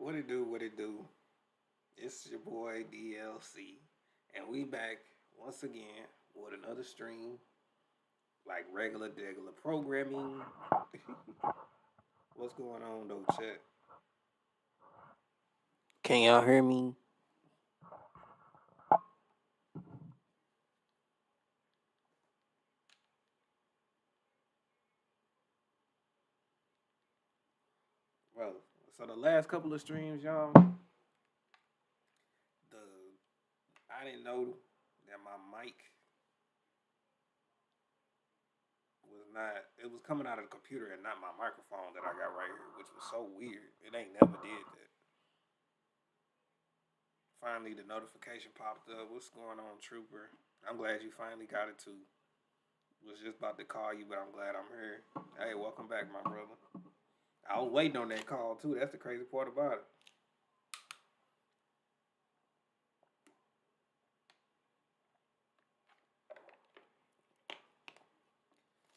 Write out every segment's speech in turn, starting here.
What it do? What it do? It's your boy DLC, and we back once again with another stream, like regular degular programming. What's going on though, chat? Can y'all hear me? Well, so the last couple of streams, y'all, the I didn't know that my mic was not. It was coming out of the computer and not my microphone that I got right here, which was so weird. It ain't never did that. Finally, the notification popped up. What's going on, Trooper? I'm glad you finally got it too. Was just about to call you, but I'm glad I'm here. Hey, welcome back, my brother. I was waiting on that call too. That's the crazy part about it.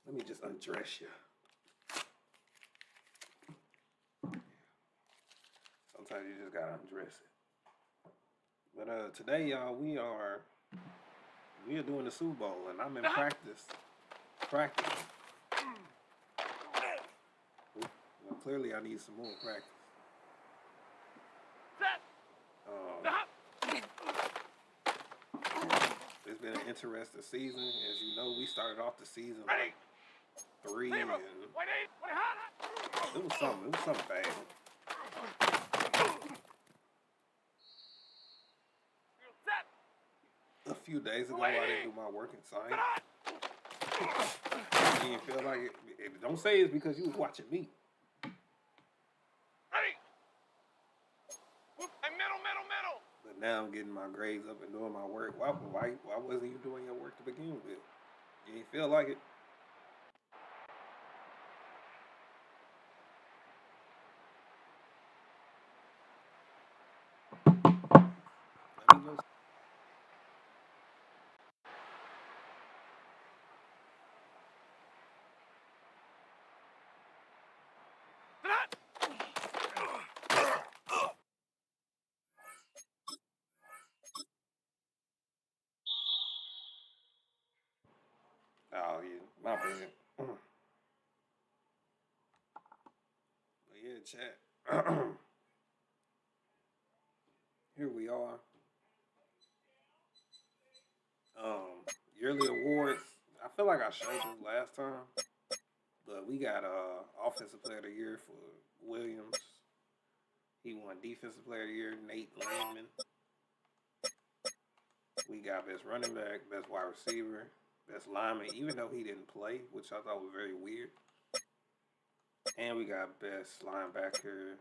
Let me just undress you. Sometimes you just gotta undress it. But today, y'all, we are doing the Super Bowl, and I'm in practice. Well, clearly, I need some more practice. It's been an interesting season. As you know, we started off the season like 3, and it was something bad. A few days ago, I didn't do my work inside. You didn't feel like it. Don't say it's because you was watching me. But now I'm getting my grades up and doing my work. Why wasn't you doing your work to begin with? You didn't feel like it. Let me just. Oh yeah, my bad. But yeah, chat. Here we are. Yearly awards. I feel like I showed this last time, but we got offensive player of the year for Williams. He won defensive player of the year, Nate Landman. We got best running back, best wide receiver, best lineman, even though he didn't play, which I thought was very weird. And we got best linebacker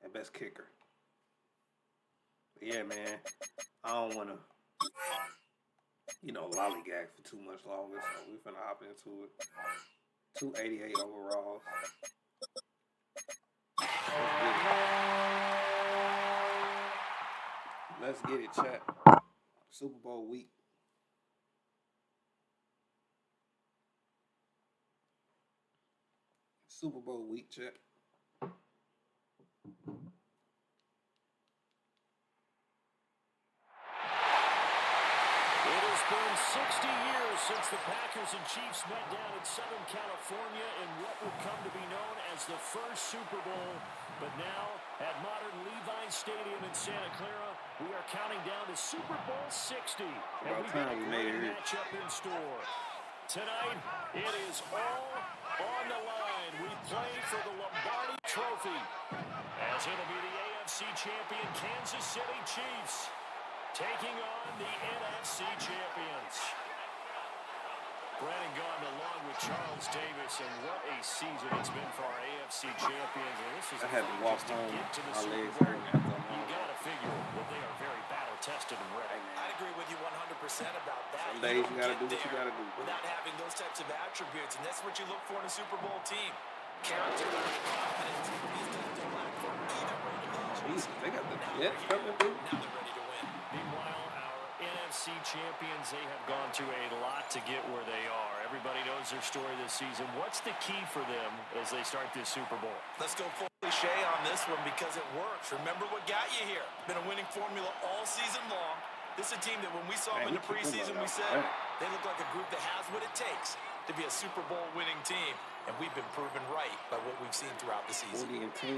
and best kicker. But yeah, man, I don't want to, lollygag for too much longer, so we're finna hop into it. 288 overalls. Let's get it, chat. Super Bowl week. Super Bowl week, chat. It has been 60 years since the Packers and Chiefs met down in Southern California in what would come to be known as the first Super Bowl. But now, at modern Levi Stadium in Santa Clara, we are counting down to Super Bowl 60. And we've got a great matchup in store. Tonight, it is all on the line. We play for the Lombardi Trophy, as it'll be the AFC champion Kansas City Chiefs taking on the NFC champions. Brandon Gaudin along with Charles Davis, and what a season it's been for our AFC champions. And this is I had to walk home. My legs hurting after I'm home. You got to figure that they are very battle-tested and ready. I'd agree with you 100% about that. Some days you got to do what you got to do. Without having those types of attributes, and that's what you look for in a Super Bowl team. Character, confidence. These guys don't lack for either way. Jesus, they got the Jets coming through. Now they're ready to win. Meanwhile, our NFC champions, they have gone through a lot to get where they are. Everybody knows their story this season. What's the key for them as they start this Super Bowl? Let's go fully cliche on this one because it works. Remember what got you here. Been a winning formula all season long. This is a team that when we saw them in the preseason, we said they look like a group that has what it takes to be a Super Bowl winning team. And we've been proven right by what we've seen throughout the season.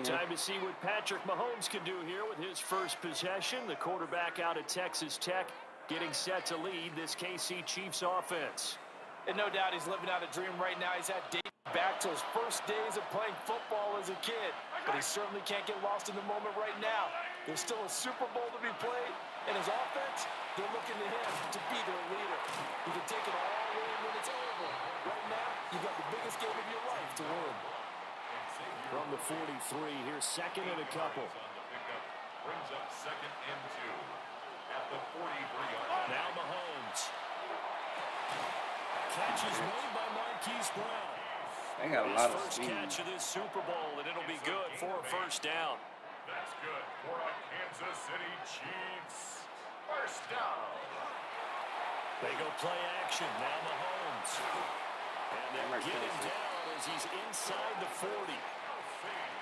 Time to see what Patrick Mahomes can do here with his first possession. The quarterback out of Texas Tech getting set to lead this KC Chiefs offense. And no doubt he's living out a dream right now. He's had days back to his first days of playing football as a kid. But he certainly can't get lost in the moment right now. There's still a Super Bowl to be played. And his offense, they're looking to him to be their leader. He can take it all in when it's over. Right now, you've got the biggest game of your life to win. From the 43, here's second and a couple. Brings up second and 2 at the 43. Now Mahomes. Catch is made by Marquise Brown. They got a lot of first speed. Catch of this Super Bowl, and it'll be good for a first down. That's good for a Kansas City Chiefs. First down. They go play action. Now Mahomes. And they'll get him down as he's inside the 40.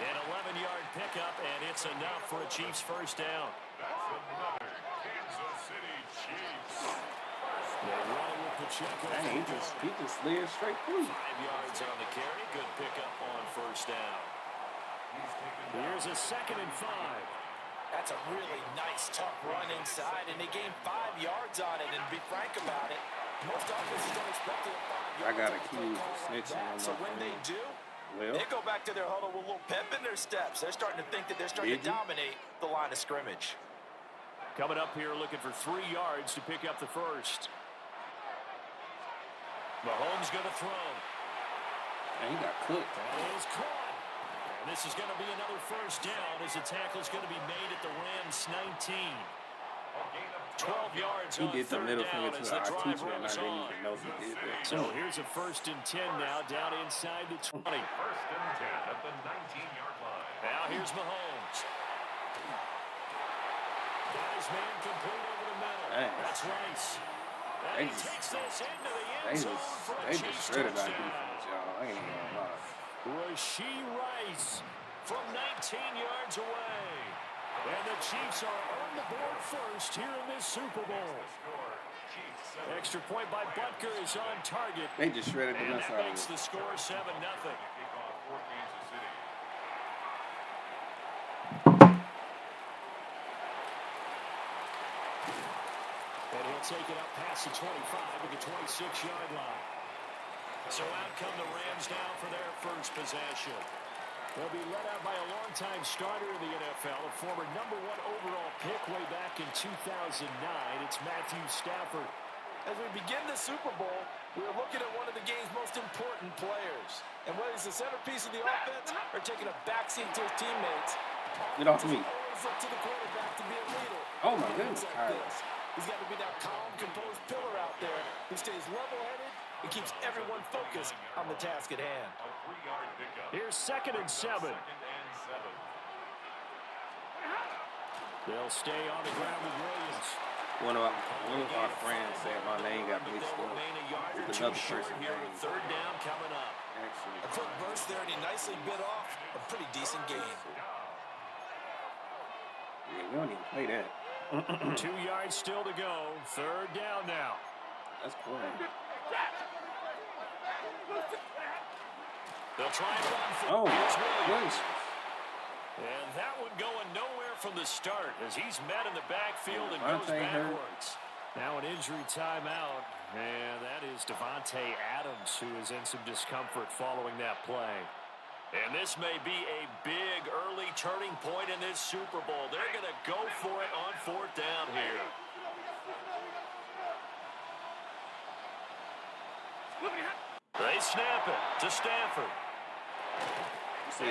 An 11-yard pickup, and it's enough for a Chiefs first down. That's another Kansas City Chiefs. They're running with Pacheco. Dang, he just slid straight through. 5 yards on the carry. Good pickup on first down. Here's a second and 5. That's a really nice, tough run inside, and they gained 5 yards on it. And to be frank about it, most offenses don't expect it at 5 yards. I got accused of snitching on So my when they friend. do, they go back to their huddle with a little pep in their steps. They're starting to think that they're starting to dominate the line of scrimmage. Coming up here looking for 3 yards to pick up the first. Mahomes going to throw. And he got cooked. That is caught. And this is going to be another first down as the tackle is going to be made at the Rams 19. 12 yards He on did the third middle down finger as to the our drive teacher, and I rolls didn't on. even know he did that. So here's a first and 10 now down inside the 20. First and 10 at the 19-yard line. Now here's Mahomes. Got his man complete over the middle. Dang. That's Rice. And he takes this into the end zone for a They just Chiefs shredded our touchdown. defense, y'all. I ain't even gonna lie. Rashee Rice from 19 yards away. And the Chiefs are on the board first here in this Super Bowl. Extra point by Butker is on target. They just shredded the And mess that out of makes it. the score 7-0. And he'll take it up past the 25 to the 26-yard line. So out come the Rams now for their first possession. They'll be led out by a longtime starter in the NFL, a former #1 overall pick way back in 2009. It's Matthew Stafford. As we begin the Super Bowl, we're looking at one of the game's most important players. And whether he's the centerpiece of the offense or taking a backseat to his teammates, Get off me. always up to the quarterback to be a leader. Oh, my goodness. Like All right. this. He's got to be that calm, composed pillar out there who stays level-headed and keeps everyone focused on the task at hand. Here's 2nd and 7. They'll stay on the ground with Williams. One of our friends said my name got mixed up with another person. Here with 3rd down coming up. Actually, A quick burst there, and he nicely bit off a pretty decent gain. yeah, we don't even play that. 2 yards still to go. 3rd down now. That's cool. They'll try and run for Oh, Here's Williams. goodness. And that one going nowhere from the start as he's met in the backfield and goes Devontae hurt. backwards. Now an injury timeout, and that is Devontae Adams, who is in some discomfort following that play. And this may be a big early turning point in this Super Bowl. They're going to go for it on 4th down here. They snap it to Stafford. See,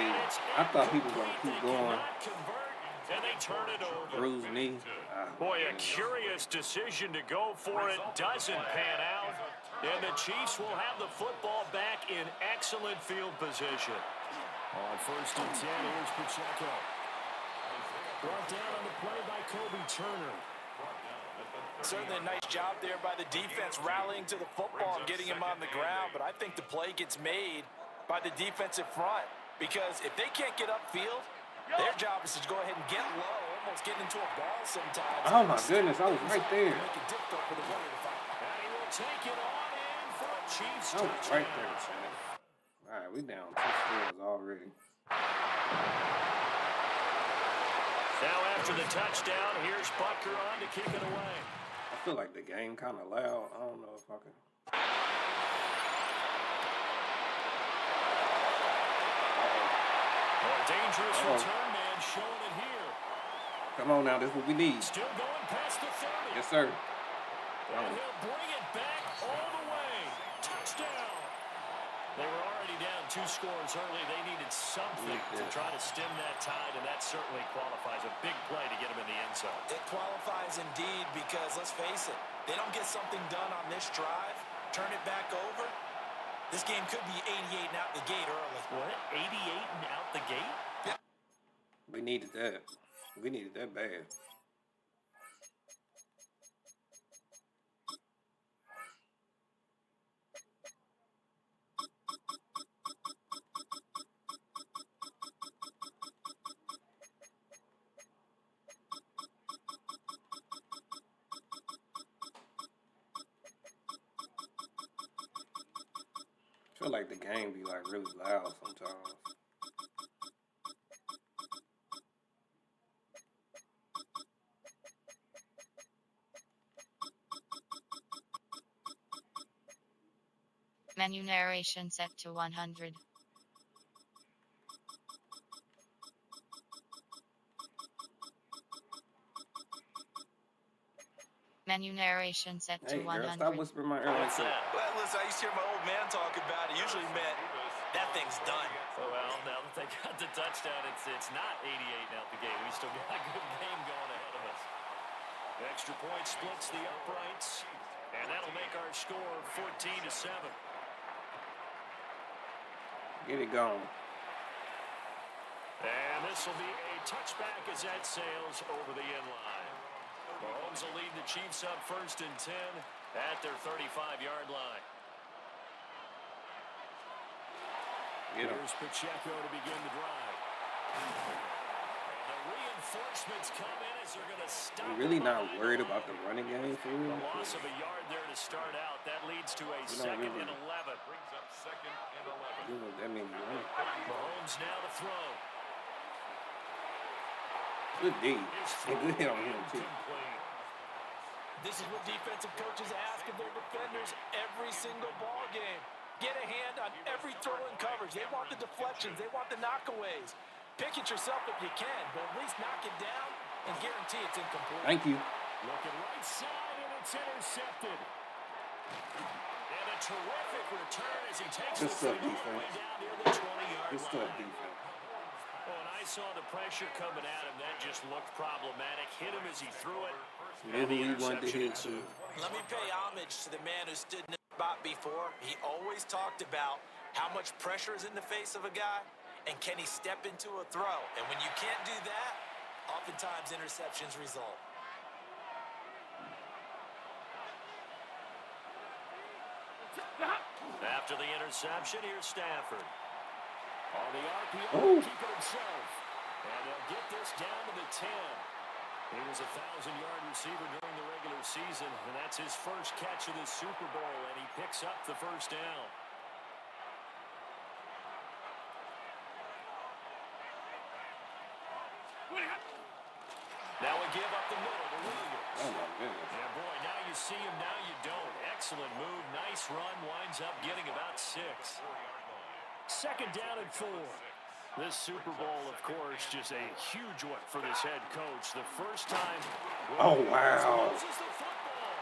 I thought people were going to keep going. And they turn it over. Bruise knee. Boy, a curious decision to go for it doesn't pan out. And the Chiefs will have the football back in excellent field position. On 1st and 10, here's Pacheco. Brought down on the play by Kobe Turner. Certainly a nice job there by the defense rallying to the football and getting him on the ground, but I think the play gets made by the defensive front because if they can't get upfield, Their job is to go ahead and get low, almost getting into a ball sometimes. Oh my goodness, I was right there. Make it difficult for the runner to find. And he will take it on in for a Chiefs I was touchdown. right there, Shannon. All right, we down 2 scores already. Now after the touchdown, here's Butker on to kick it away. I feel like the game kind of loud. I don't know if I can. A dangerous return man showing it here. Come on now, this is what we need. Still going past the 30. Yes, sir. And he'll bring it back all the way. Touchdown. They were already down 2 scores early. They needed something to try to stem that tide, and that certainly qualifies. A big play to get them in the end zone. It qualifies indeed because, let's face it, they don't get something done on this drive, turn it back over, this game could be 88 and out the gate early. What? 88 and out the gate? Yeah. We needed that. We needed that bad. I feel like the game be like really loud sometimes. Menu narration set to 100. Menu narration set to Hey, 100. girl, stop whispering my ear like that. Well, listen, I used to hear my old man talk about it. Usually meant that thing's done. Well, now that they got the touchdown, it's not 88 and out the gate. We still got a good game going ahead of us. Extra point splits the uprights, and that'll make our score 14-7. Get it going. And this will be a touchback as that sails over the end line. Mahomes will lead the Chiefs up 1st and 10 at their 35-yard line. Here's Pacheco to begin the drive. And the reinforcements come in as they're going to stop. We're really not worried about the running game for real. The loss of a yard there to start out. That leads to a 2nd and 11. Brings up 2nd and 11. You know what that means, right? Mahomes now to throw. Good D. And good hit on him, too. This is what defensive coaches ask of their defenders every single ball game. Get a hand on every throw in coverage. They want the deflections. They want the knockaways. Pick it yourself if you can, but at least knock it down and guarantee it's incomplete. Thank you. Looking right side, and it's intercepted. And a terrific return as he takes Good the stuff, ball way defense. down near the 20-yard Good stuff, line. defense. Oh, and I saw the pressure coming at him. That just looked problematic. Hit him as he threw it. Maybe he wanted to hit too. Let me pay homage to the man who stood in the spot before. He always talked about how much pressure is in the face of a guy, and can he step into a throw? And when you can't do that, oftentimes interceptions result. After the interception, here's Stafford. On the RPO, Oh. keep it himself. And they'll get this down to the 10. He was a 1,000-yard receiver during the regular season, and that's his first catch of the Super Bowl, and he picks up the first down. Now we give up the middle to Williams. Oh, my goodness. Yeah, boy, now you see him, now you don't. Excellent move, nice run, winds up getting about 6. 2nd down and 4. This Super Bowl, of course, just a huge one for this head coach. The first time. Oh, wow. Loses the football.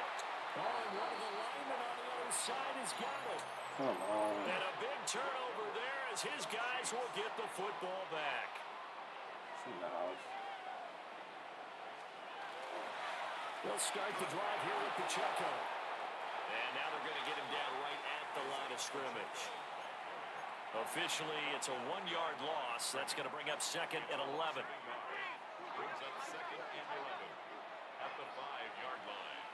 Oh, and one of the linemen on the other side has got it. Come on. And a big turnover there as his guys will get the football back. They'll start the drive here with Pacheco. And now they're going to get him down right at the line of scrimmage. Officially, it's a 1-yard loss. That's going to bring up 2nd and 11. Brings up 2nd and 11 at the 5-yard line.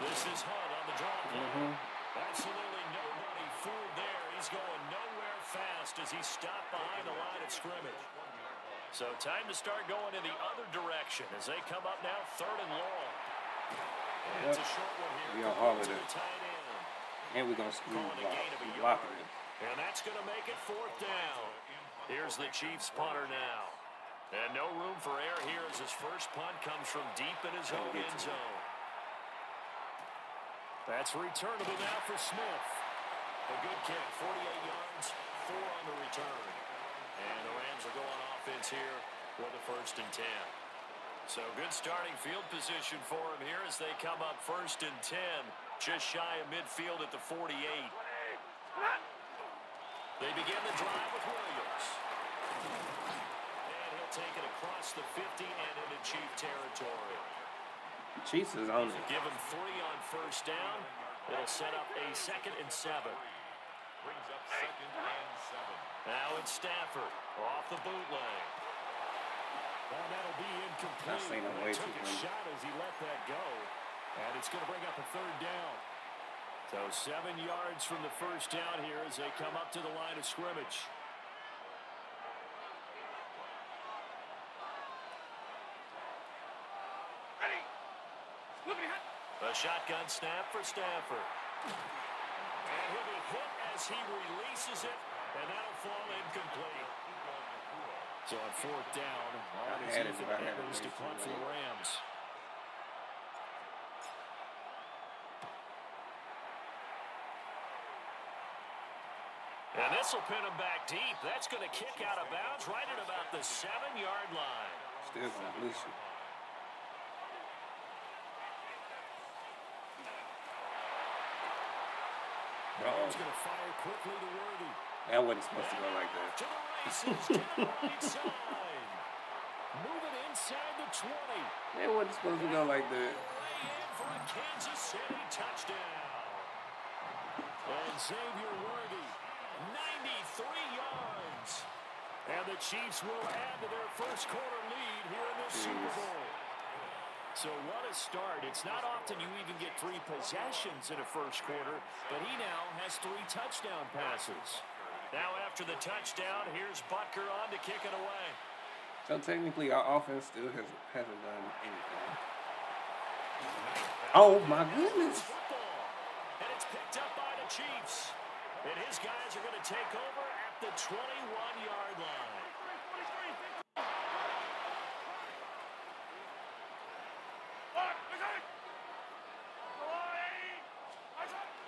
This is Hunt on the draw play. Absolutely nobody fooled there. He's going nowhere fast as he stopped behind the line scrimmage. So time to start going in the other direction as they come up now 3rd and long. And it's a short one here. We on all of To it. the tight end. And we're going to squeeze Calling a gain of a block yard. it. And that's going to make it 4th down. Here's the Chiefs punter now. And no room for error here as his first punt comes from deep in his own end zone. That's returnable now for Smith. A good kick, 48 yards, 4 on the return. And the Rams will go on offense here for the 1st and 10. So good starting field position for him here as they come up 1st and 10. Just shy of midfield at the 48. They begin the drive with Williams. And he'll take it across the 50 and into Chief territory. Chiefs is on it. Give him 3 on 1st down. It'll set up a 2nd and 7. Brings up 2nd and 7. Now it's Stafford off the bootleg. Well, that'll be incomplete. I've seen him way He took too a many. shot as he let that go. And it's going to bring up a 3rd down. So 7 yards from the 1st down here as they come up to the line of scrimmage. A shotgun snap for Stafford. And he'll be hit as he releases it, and that'll fall incomplete. So on 4th down, all is Ethan Evans to punt for the Rams. And this will pin him back deep. That's going to kick out of bounds right at about the 7-yard line. Still completion. Ball's going to fire quickly to Worthy. That wasn't supposed to go like that. To the races, to the right side. Moving inside the 20. That wasn't supposed to go like that. In for a Kansas City touchdown. And Xavier Worthy, 93 yards. And the Chiefs will add to their first quarter lead here in the Super Bowl. So what a start. It's not often you even get 3 possessions in a first quarter, but he now has 3 touchdown passes. Now after the touchdown, here's Butker on to kick it away. So technically, our offense still hasn't done anything. Oh my goodness! And it's picked up by the Chiefs. And his guys are going to take over at the 21-yard line.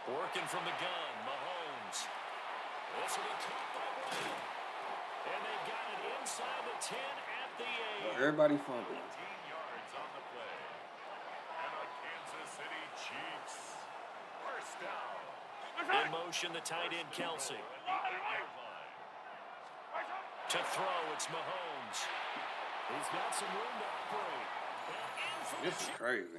Working from the gun, Mahomes. This will be caught by Williams. And they've got it inside the 10 at the 8. Well, everybody fumbling. 18 yards on the play. And the Kansas City Chiefs. 1st down. In motion, the tight end, Kelsey. To throw, it's Mahomes. He's got some room to operate. This is crazy.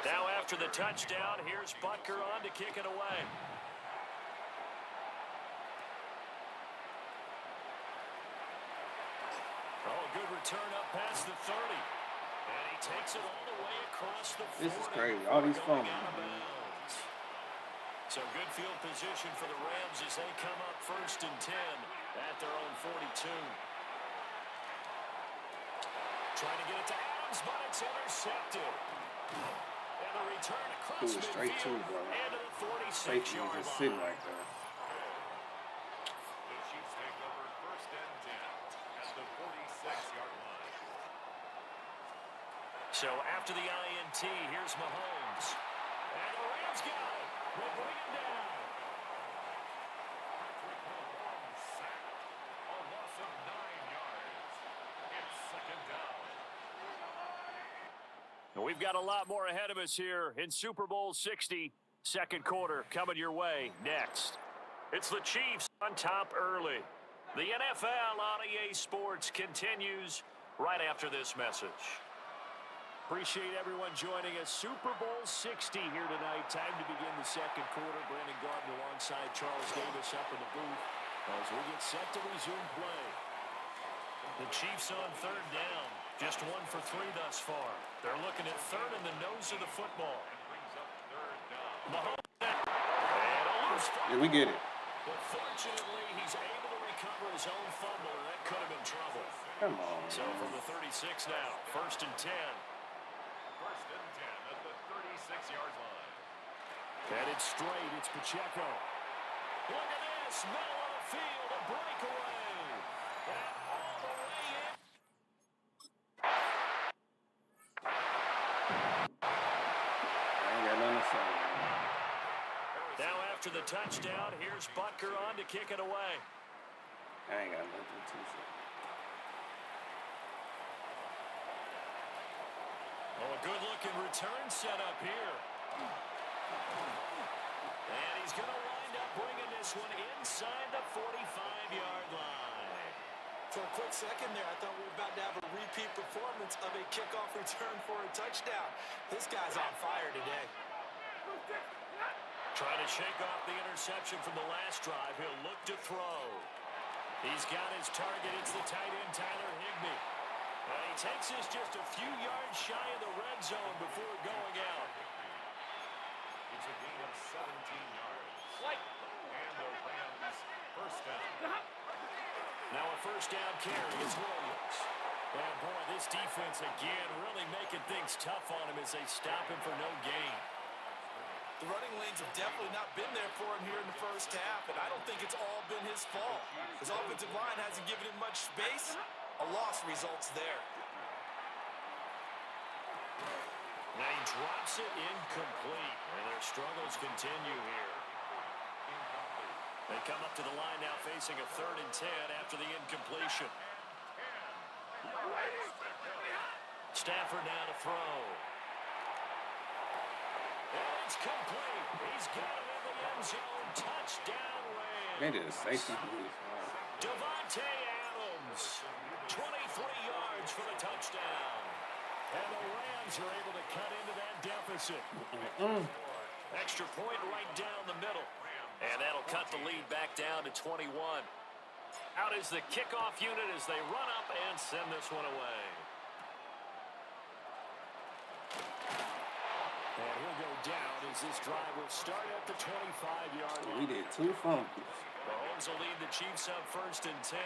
Now after the touchdown, here's Butker on to kick it away. Oh, good return up past the 30. And he takes it all the way across the 40. This is crazy. All these fumbles. So good field position for the Rams as they come up 1st and 10 at their own 42. Trying to get it to Adams, but it's intercepted. And the return across It was straight to midfield it, bro. and to the 46-yard Safety was just sitting line. right there. The Chiefs take over 1st and 10 at the 46-yard line. So after the INT, here's Mahomes. And the Rams got it. We'll bring him down. Patrick Mahomes sacked. A loss of 9 yards. It's 2nd down. We've got a lot more ahead of us here in Super Bowl 60. 2nd quarter coming your way next. It's the Chiefs on top early. The NFL on EA Sports continues right after this message. Appreciate everyone joining us. Super Bowl 60 here tonight. Time to begin the 2nd quarter. Brandon Gardner alongside Charles Davis up in the booth as we get set to resume play. The Chiefs on 3rd down. Just 1 for 3 thus far. They're looking at 3rd in the nose of the football. Brings up 3rd down. Mahomes. And fumble. Yeah, we get it. But fortunately, he's able to recover his own fumble, and that could have been trouble. Come on. So from the 36 now, 1st and 10. 1st and 10 at the 36-yard line. Headed straight, it's Pacheco. Look at this, middle of the field, a breakaway. And all the way in. I ain't got nothing to say. Now after the touchdown, here's Butker on to kick it away. I ain't got nothing to say. Oh, a good-looking return setup here. And he's going to wind up bringing this one inside the 45-yard line. For a quick second there, I thought we were about to have a repeat performance of a kickoff return for a touchdown. This guy's on fire today. Trying to shake off the interception from the last drive. He'll look to throw. He's got his target. It's the tight end, Tyler Higbee. And he takes this just a few yards shy of the red zone before going out. It's a gain of 17 yards. And the Rams first down. Now a first down carry is Williams. And boy, this defense again really making things tough on him as they stop him for no gain. The running lanes have definitely not been there for him here in the first half, and I don't think it's all been his fault. His offensive line hasn't given him much space. A loss results there. Now he drops it incomplete, and their struggles continue here. They come up to the line now facing a 3rd and 10 after the incompletion. Stafford now to throw. And it's complete. He's got it in the end zone. Touchdown Rams. They did a safety booth. Devontae Adams, 23 yards for the touchdown. And the Rams are able to cut into that deficit. Extra point right down the middle. And that'll cut the lead back down to 21. Out is the kickoff unit as they run up and send this one away. And he'll go down as this drive will start at the 25-yard line. We did 2 fumbles. Mahomes will lead the Chiefs up 1st and 10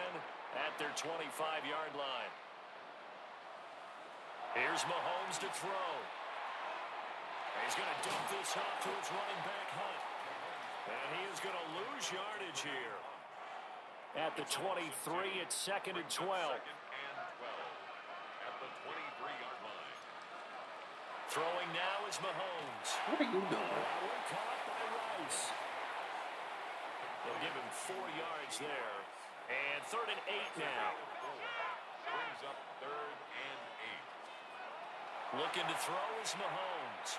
at their 25-yard line. Here's Mahomes to throw. He's going to dump this off to his running back, Hunt. And he is going to lose yardage here. At the 23, it's 2nd and 12. At the 23-yard line. Throwing now is Mahomes. What are you doing? That one caught by Rice. They'll give him 4 yards there. And 3rd and 8 now. Brings up 3rd and 8. Looking to throw is Mahomes.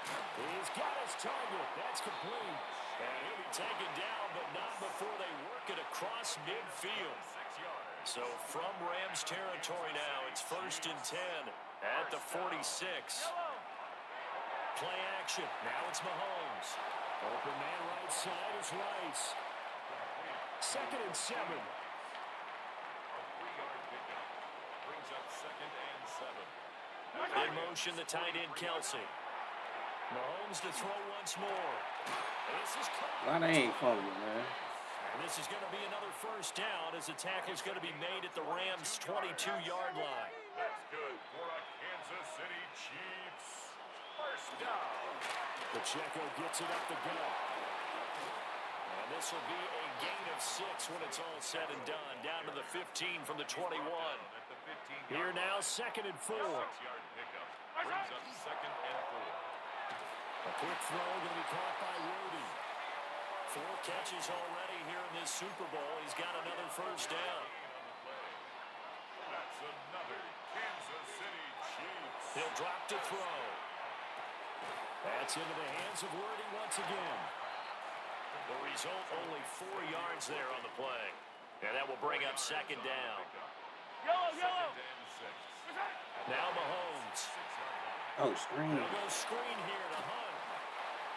He's got his target. That's complete. And he'll be taken down, but not before they work it across midfield. So from Rams territory now, it's 1st and 10 at the 46. Play action. Now it's Mahomes. Open man right side is Rice. 2nd and 7. A 3-yard pickup. Brings up 2nd and 7. In motion, the tight end, Kelsey. Mahomes to throw once more. This is Why they ain't fumbling, man? and this is going to be another first down as the tackle is going to be made at the Rams' 22-yard line. That's good for a Kansas City Chiefs. First down. Pacheco gets it up the gut. And this will be a gain of 6 when it's all said and done. Down to the 15 from the 21. At the 15-yard Here now, 2nd and 4. 6-yard pickup. Brings up 2nd and 4. A quick throw going to be caught by Rudy. 4 catches already here in this Super Bowl. He's got another first down. That's another Kansas City Chiefs. He'll drop to throw. That's into the hands of Worthy once again. The result, only 4 yards there on the play. And that will bring up 2nd down. Yellow. Now Mahomes. Oh, screen. They'll go screen here to Hunt.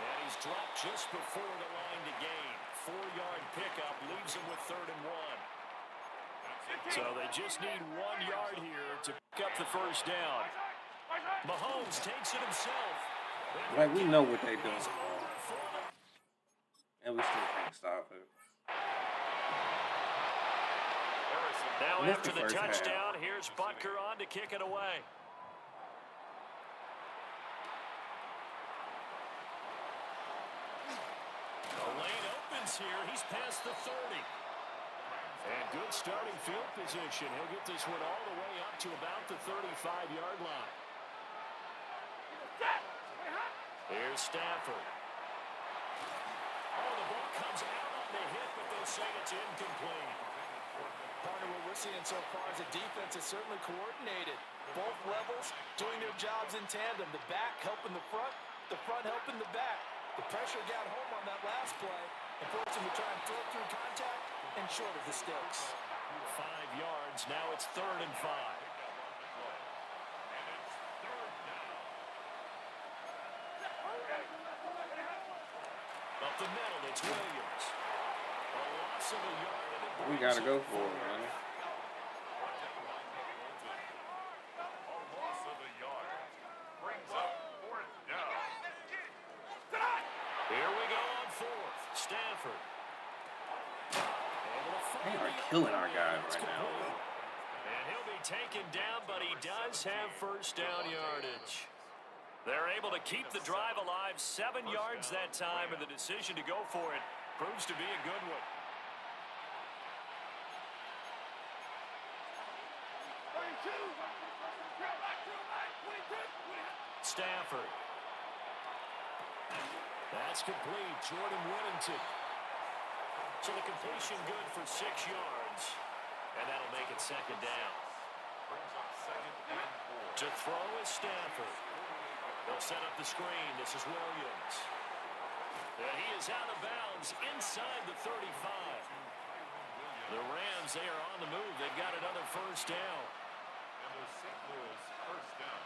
And he's dropped just before the line to gain. 4-yard pickup leaves him with 3rd and 1. So they just need 1 yard here to pick up the first down. Mahomes takes it himself. Like, we know what they doing. we still can't stop it. Now Missed after the the first half. touchdown, here's Butker on to kick it away. The lane opens here. He's past the 30. And good starting field position. He'll get this one all the way up to about the 35-yard line. Here's Stafford. Oh, the ball comes out on the hit, but they'll say it's incomplete. Part of what we're seeing so far is the defense is certainly coordinated. Both levels doing their jobs in tandem. The back helping the front helping the back. The pressure got home on that last play and forced him to try and throw through contact and short of the sticks. 5 yards. Now it's 3rd and 5. Up the middle, it's Williams. A loss of a yard. We gotta go for it, man. A loss of a yard. Brings up 4th down. Here we go on 4th. Stafford. They are killing our guys right now. And he'll be taken down, but he does have 1st down yardage. They're able to keep the drive alive. 7 yards that time, and the decision to go for it proves to be a good one. Stafford. That's complete. Jordan Whittington. So the completion good for 6 yards. And that'll make it 2nd down. Brings up 2nd and 4. To throw is Stafford. They'll set up the screen. This is Williams. And he is out of bounds inside the 35. The Rams, they are on the move. They've got another 1st down. And the St. Louis 1st down.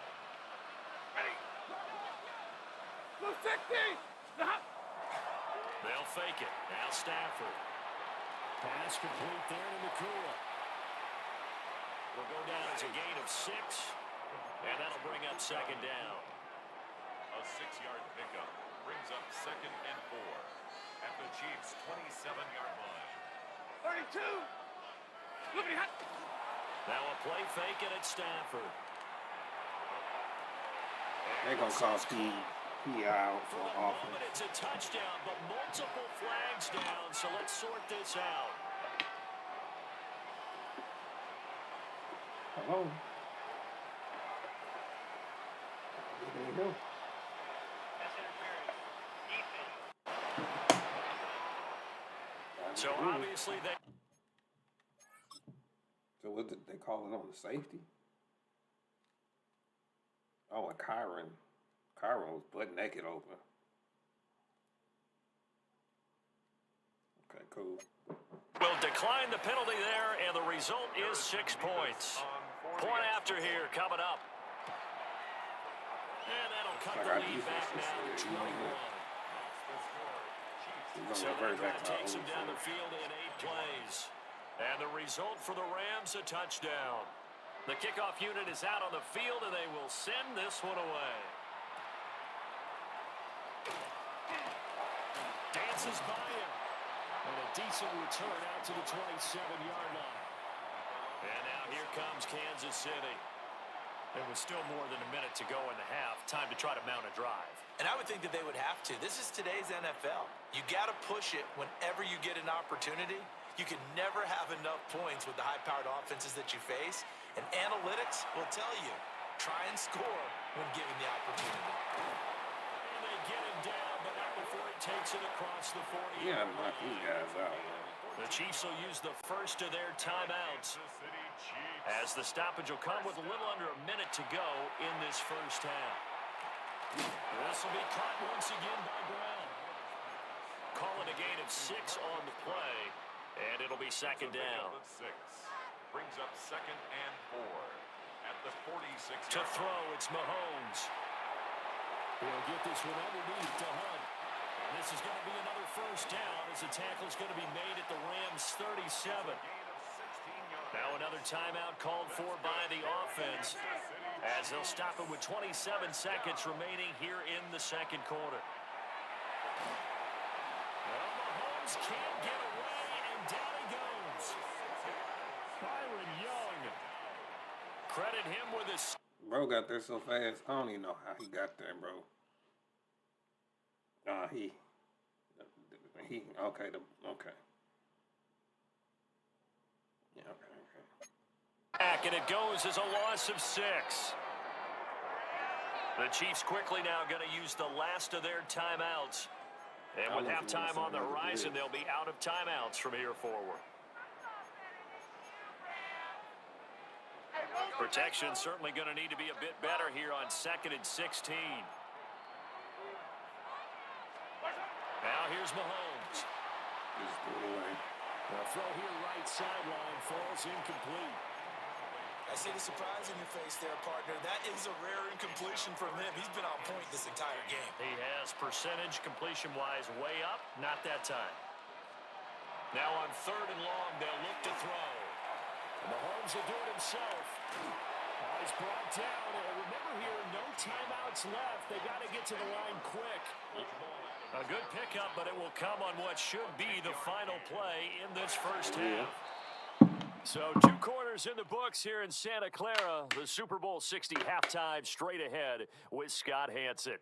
They'll fake it. Now Stafford. Pass complete there to Nakua. Will go down as a gain of 6. And that'll bring up 2nd down. A 6-yard pickup brings up 2nd and 4 at the Chiefs' 27-yard line. Now a play fake it at Stafford. They're gonna call PI out For for the moment, offense. it's a touchdown, but multiple flags down, so let's sort this out. Hello. There you go. So obviously they... So what did they call it on the safety? Oh, and Kyron. Kyron was butt naked open. Okay, cool. will decline the penalty there, and the result is 6 points. Point after here coming up. And that'll cut the lead back now to 21. So that takes him down the field in 8 plays. And the result for the Rams, a touchdown. The kickoff unit is out on the field, and they will send this one away. Dances by him. And a decent return out to the 27-yard line. And now here comes Kansas City. There was still more than a minute to go in the half. Time to try to mount a drive. And I would think that they would have to. This is today's NFL. You got to push it whenever you get an opportunity. You can never have enough points with the high-powered offenses that you face. And analytics will tell you, try and score when given the opportunity. And they get him down, but not before he takes it across the 40. Yeah, knock these guys out, man. The Chiefs will use the first of their timeouts, as the stoppage will come with a little under a minute to go in this first half. This will be caught once again by Brown. Calling a gain of 6 on the play, and it'll be second down. 6 brings up 2nd and 4 at the 46. To throw, it's Mahomes. He'll get this one underneath to Hunt. And this is going to be another first down as the tackle's going to be made at the Rams' 37. Now another timeout called for by the offense, as they'll stop it with 27 seconds remaining here in the second quarter. Well, Mahomes can't get away, and down he goes. Byron Young. Credit him with his... Bro got there so fast. I don't even know how he got there, bro. Okay. Okay. Yeah, okay. Back, and it goes as a loss of 6. The Chiefs quickly now going to use the last of their timeouts. And with halftime on the horizon, they'll be out of timeouts from here forward. Protection certainly going to need to be a bit better here on 2nd and 16. Now here's Mahomes. Just threw it away. The throw here right sideline falls incomplete. I see the surprise in your face there, partner. That is a rare incompletion from him. He's been on point this entire game. He has percentage completion-wise way up. Not that time. Now on 3rd and long, they'll look to throw. And Mahomes will do it himself. He's brought down. Remember here, no timeouts left. They got to get to the line quick. A good pickup, but it will come on what should be the final play in this first half. So 2 quarters in the books here in Santa Clara. The Super Bowl 60 halftime straight ahead with Scott Hanson.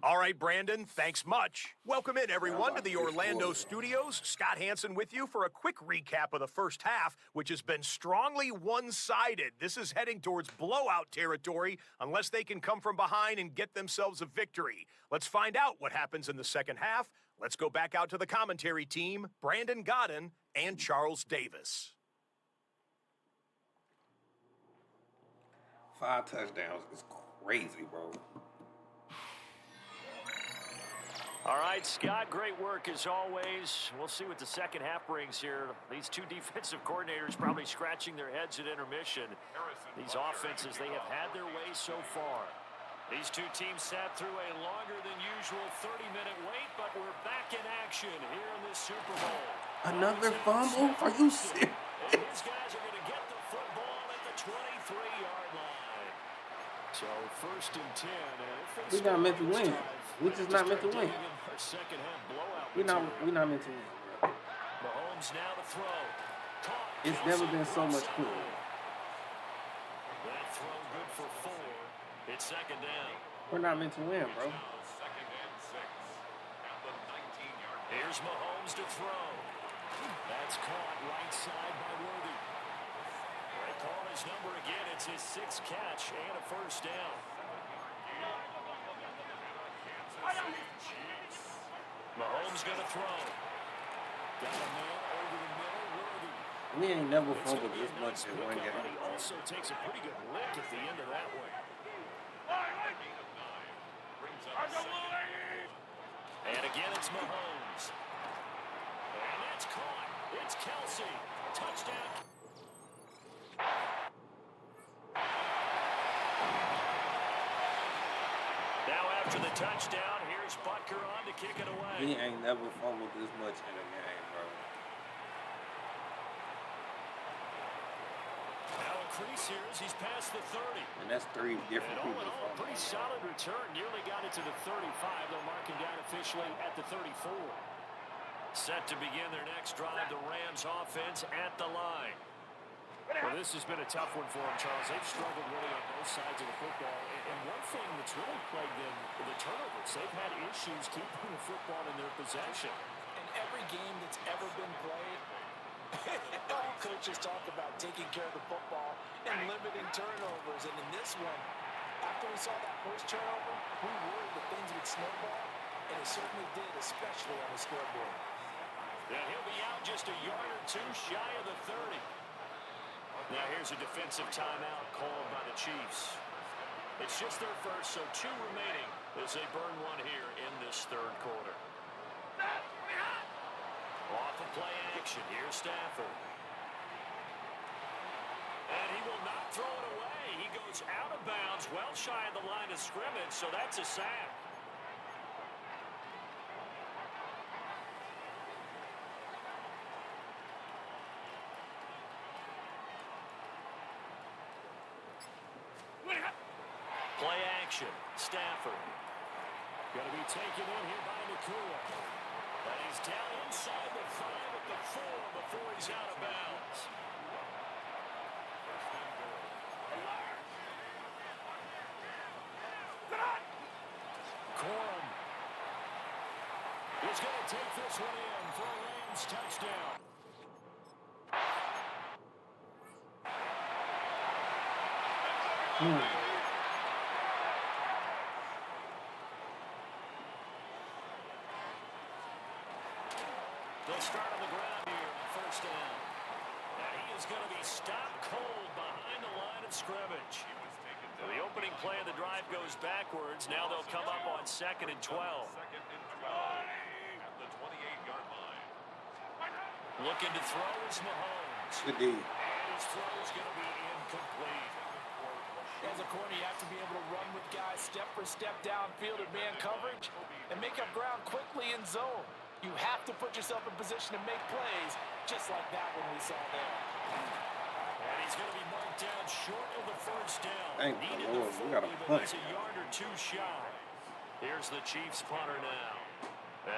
All right, Brandon, thanks much. Welcome in, everyone, to the Orlando studios. Scott Hanson with you for a quick recap of the first half, which has been strongly one-sided. This is heading towards blowout territory unless they can come from behind and get themselves a victory. Let's find out what happens in the second half. Let's go back out to the commentary team, Brandon Godden and Charles Davis. 5 touchdowns is crazy, bro. All right, Scott, great work as always. We'll see what the second half brings here. These 2 defensive coordinators probably scratching their heads at intermission. These offenses, they have had their way so far. These 2 teams sat through a longer than usual 30-minute wait, but we're back in action here in this Super Bowl. Another fumble? Are you serious? And these guys are going to get the football at the 23-yard line. So 1st and 10. We not meant to win. We just not meant to win. Second half blowout. We not meant to win, bro. Mahomes now to throw. It's never been so much cooler. That throw good for 4. It's 2nd down. We're not meant to win, bro. 2nd and 6 at the 19-yard line. Here's Mahomes to throw. That's caught right side by Worthy. They call his number again. It's his 6th catch and a 1st down. Mahomes going to throw. Got a man over the middle, Worthy. We ain't never fumbled this much in one game. He also takes a pretty good lick at the end of that one. And again, it's Mahomes. And that's caught. It's Kelsey. Touchdown. Now after the touchdown, here's Butker on to kick it away. We ain't never fumbled this much in a game, bro. Now a crease here as he's past the 30. And that's 3 different And all people in all, a pretty fumbling. solid return. Nearly got it to the 35. They'll mark him down officially at the 34. Set to begin their next drive, the Rams offense at the line. Well, this has been a tough one for them, Charles. They've struggled really on both sides of the football. And one thing that's really plagued them, the turnovers. They've had issues keeping the football in their possession. In every game that's ever been played, all coaches talk about taking care of the football and limiting turnovers. And in this one, after we saw that first turnover, we worried that things would snowball, and it certainly did, especially on the scoreboard. And he'll be out just a yard or 2 shy of the 30. Now here's a defensive timeout called by the Chiefs. It's just their first, so 2 remaining as they burn one here in this 3rd quarter. Off of play action, here's Stafford. And he will not throw it away. He goes out of bounds, well shy of the line of scrimmage, so that's a sack. Play action, Stafford. Going to be taken in here by Nakua. And he's down inside the 5 at the 4 before he's out of bounds. Corum is going to take this one in for a Rams touchdown. They'll start on the ground here on first down. And he is going to be stopped cold behind the line of scrimmage. So the opening play of the drive goes backwards. Now they'll come up on 2nd and 12. At the 28-yard line. Looking to throw is Mahomes. Good D. And his throw is going to be incomplete. As a corner, you have to be able to run with guys step for step downfield in man coverage and make up ground quickly in zone. You have to put yourself in position to make plays, just like that one we saw there. And he's going to be marked down short of the first down. Thank the Lord, we got a but punt. he's a yard or two shy. Here's the Chiefs punter now,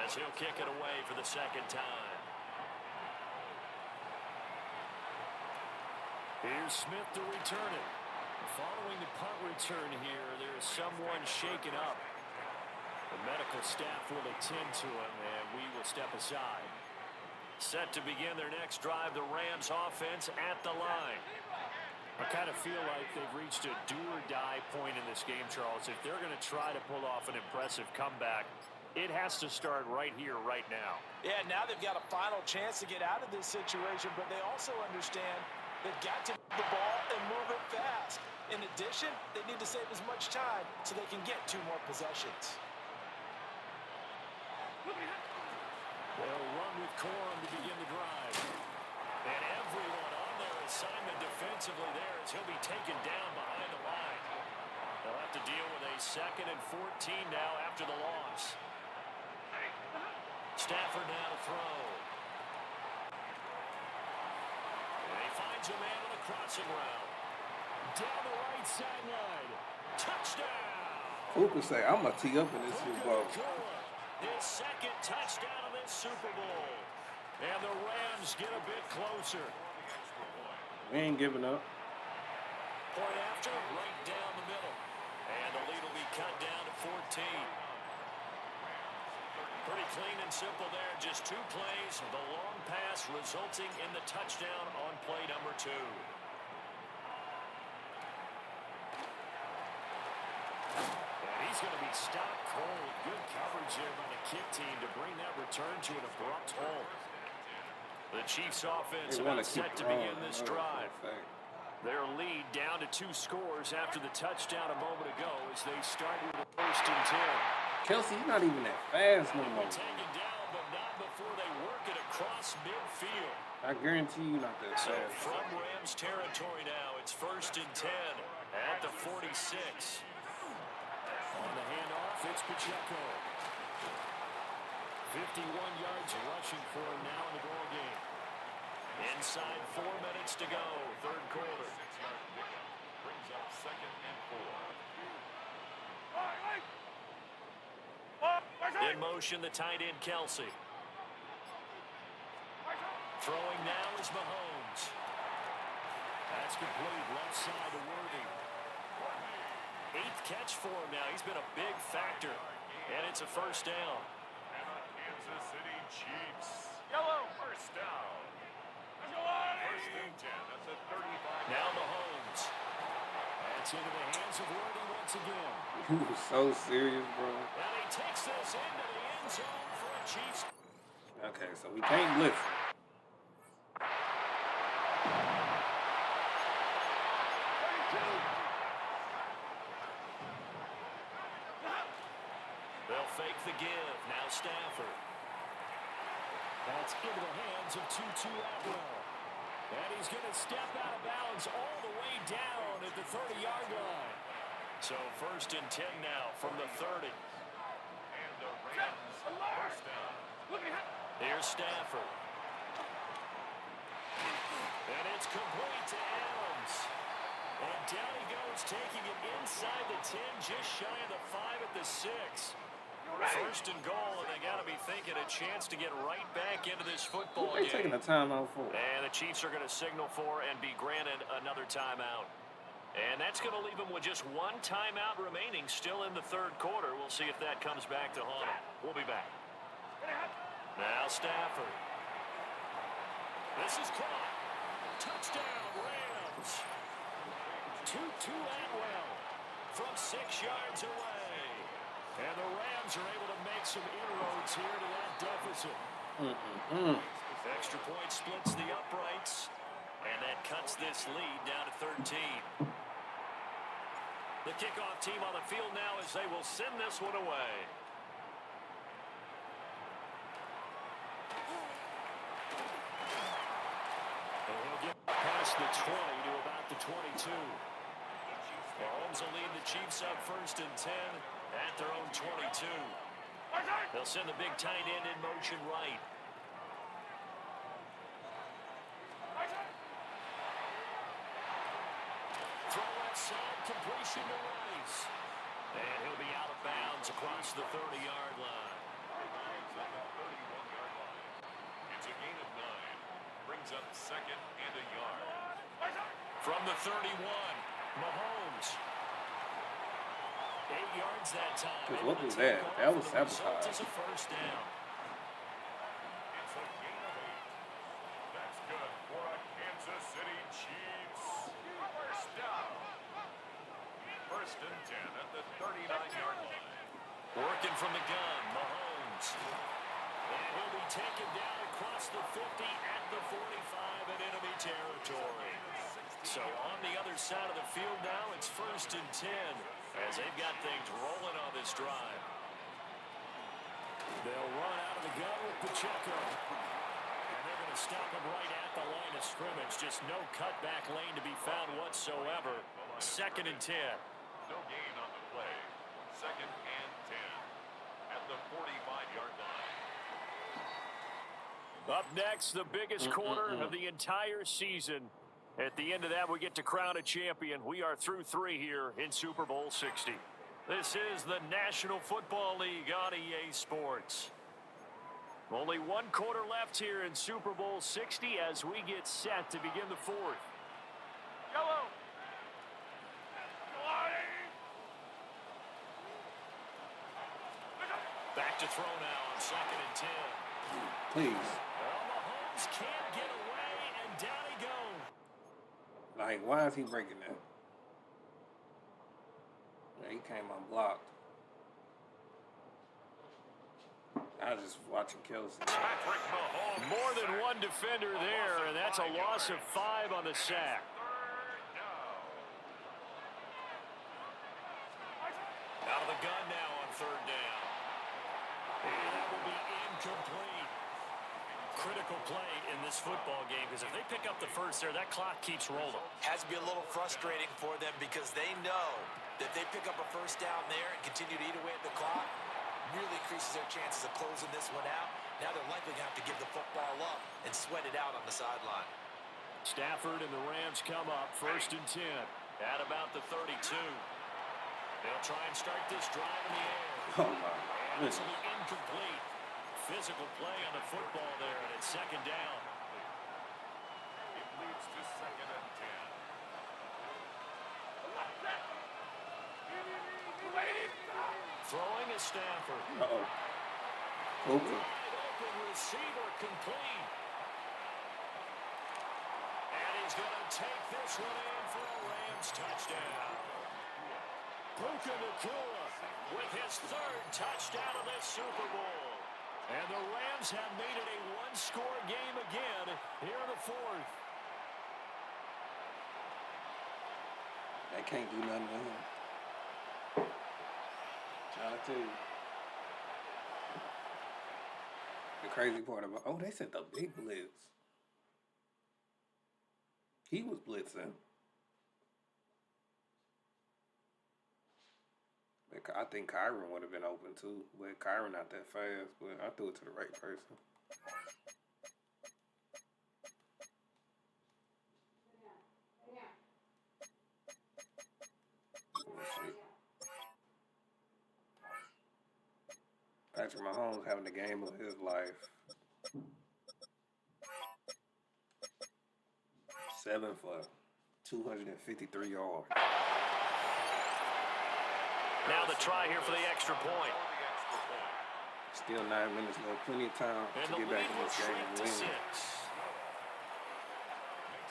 as he'll kick it away for the second time. Here's Smith to return it. Following the punt return here, there's someone shaken up. The medical staff will attend to him, and we will step aside. Set to begin their next drive, the Rams offense at the line. I kind of feel like they've reached a do-or-die point in this game, Charles. If they're going to try to pull off an impressive comeback, it has to start right here, right now. Yeah, now they've got a final chance to get out of this situation, but they also understand they've got to move the ball and move it fast. In addition, they need to save as much time so they can get 2 more possessions. They'll run with Corum to begin the drive. And everyone on their assignment defensively there as he'll be taken down behind the line. They'll have to deal with a 2nd and 14 now after the loss. Stafford now to throw. And he finds a man on the crossing route. Down the right sideline. Touchdown! Who could say, I'm going to tee up in this Super Bowl? His second touchdown of this Super Bowl. And the Rams get a bit closer. We ain't giving up. Point after, right down the middle. And the lead will be cut down to 14. Pretty clean and simple there. Just 2 plays. The long pass resulting in the touchdown on play number 2. He's going to be stopped cold. Good coverage there by the kick team to bring that return to an abrupt halt. The Chiefs offense about set to begin this drive. Their lead down to 2 scores after the touchdown a moment ago as they start with a 1st and 10. Kelsey, he's not even that fast no more. Taken down, but not before they work it across midfield. I guarantee you not that So fast. from Rams territory now, it's 1st and 10 at the 46. On the handoff, it's Pacheco. 51 yards rushing for him now in the ball game. Inside 4 minutes to go, 3rd quarter. Brings up 2nd and 4. In motion, the tight end, Kelsey. Throwing now is Mahomes. That's complete, left side to Worthy. 8th catch for him now. He's been a big factor. And it's a 1st down. Kansas City Chiefs. Yellow. 1st down. 1st and 10 at the 35. Now Mahomes. That's into the hands of Worthy once again. You were so serious, bro. And he takes this into the end zone for a Chiefs. Okay, so we can't blitz. They'll fake the give. Now Stafford. That's into the hands of Tutu Atwell. And he's going to step out of bounds all the way down at the 30-yard line. So 1st and 10 now from the 30. And the Rams 1st down. Here's Stafford. And it's complete to Adams. And down he goes, taking it inside the 10, just shy of the 5 at the 6. First and goal, and they got to be thinking a chance to get right back into this football What they game. taking a timeout for? And the Chiefs are going to signal for and be granted another timeout. And that's going to leave them with just one timeout remaining still in the third quarter. We'll see if that comes back to haunt them. We'll be back. Now Stafford. This is caught. Touchdown, Rams. Tutu Atwell from 6 yards away. And the Rams are able to make some inroads here to that deficit. Extra point splits the uprights. And that cuts this lead down to 13. The kickoff team on the field now as they will send this one away. And he'll get past the 20 to about the 22. Mahomes will lead the Chiefs up first and 10 at their own 22. They'll send the big tight end in motion right. Throw outside, completion to Rice. And he'll be out of bounds across the 30-yard line. It's a gain of 9. Brings up second and a yard. From the 31, Mahomes. 8 yards that time. What was that? That was sabotage. It's a first down. It's a gain of 8. That's good for a Kansas City Chiefs. First down. First and 10 at the 39-yard line. Working from the gun, Mahomes. And he'll be taken down across the 50 at the 45 in enemy territory. So on the other side of the field now, it's first and 10 as they've got things rolling on this drive. They'll run out of the gun with Pacheco. And they're going to stop him right at the line of scrimmage. Just no cutback lane to be found whatsoever. Second and 10. No gain on the play. Second and 10 at the 45-yard line. Up next, the biggest quarter of the entire season. At the end of that, we get to crown a champion. We are through 3 here in Super Bowl 60. This is the National Football League on EA Sports. Only 1 quarter left here in Super Bowl 60 as we get set to begin the 4th. Yellow. Back to throw now on second and 10. Please. Well, Mahomes can't get away, and down he goes. Like, why is he breaking that? Yeah, he came unblocked. I was just watching Kelsey. Patrick Mahomes. More than one defender there, and that's a loss of 5 on the sack. Out of the gun now on third down. And that will be incomplete. Critical play in this football game because if they pick up the first there, that clock keeps rolling. Has to be a little frustrating for them because they know that they pick up a first down there and continue to eat away at the clock, really increases their chances of closing this one out. Now they're likely going to have to give the football up and sweat it out on the sideline. Stafford and the Rams come up first and 10 at about the 32. They'll try and start this drive in the air. Oh, my And this goodness. will be incomplete. Physical play on the football there, and it's second down. It leads to second and 10. Throwing is Stafford. Uh-oh. Open. Wide open receiver complete. And he's going to take this one in for a Rams touchdown. Puka Nacua with his 3rd touchdown of this Super Bowl. And the Rams have made it a 1-score game again here in the 4th. They can't do nothing to him. Trying to tell you. The crazy part about, oh, they sent the big blitz. He was blitzing. I think Kyron would have been open too, but Kyron not that fast, but I threw it to the right person. the game of his life. 7 for 253 yards. Now the try here for the extra point. Still 9 minutes left. Plenty of time And to the get back lead in will this game shrink and to win. 6.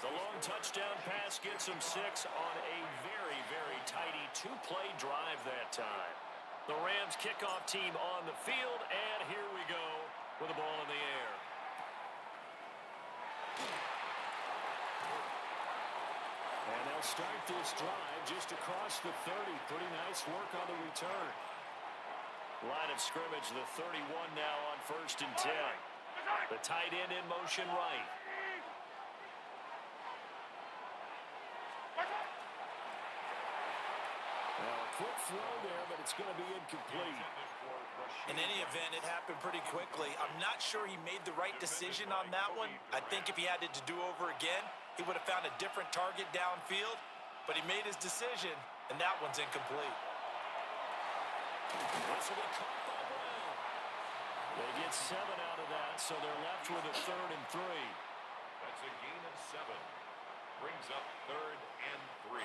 The long touchdown pass gets him 6 on a very, very tidy 2-play drive that time. The Rams kickoff team on the field, and here we go with the ball in the air. And they'll start this drive just across the 30. Pretty nice work on the return. Line of scrimmage, the 31 now on 1st and 10. The tight end in motion right. Now a quick throw there, but it's going to be incomplete. In any event, it happened pretty quickly. I'm not sure he made the right decision on that one. I think if he had it to do over again, he would have found a different target downfield. But he made his decision, and that one's incomplete. This will be caught by Brown. They get 7 out of that, so they're left with a 3rd and 3. That's a gain of 7. Brings up 3rd and 3.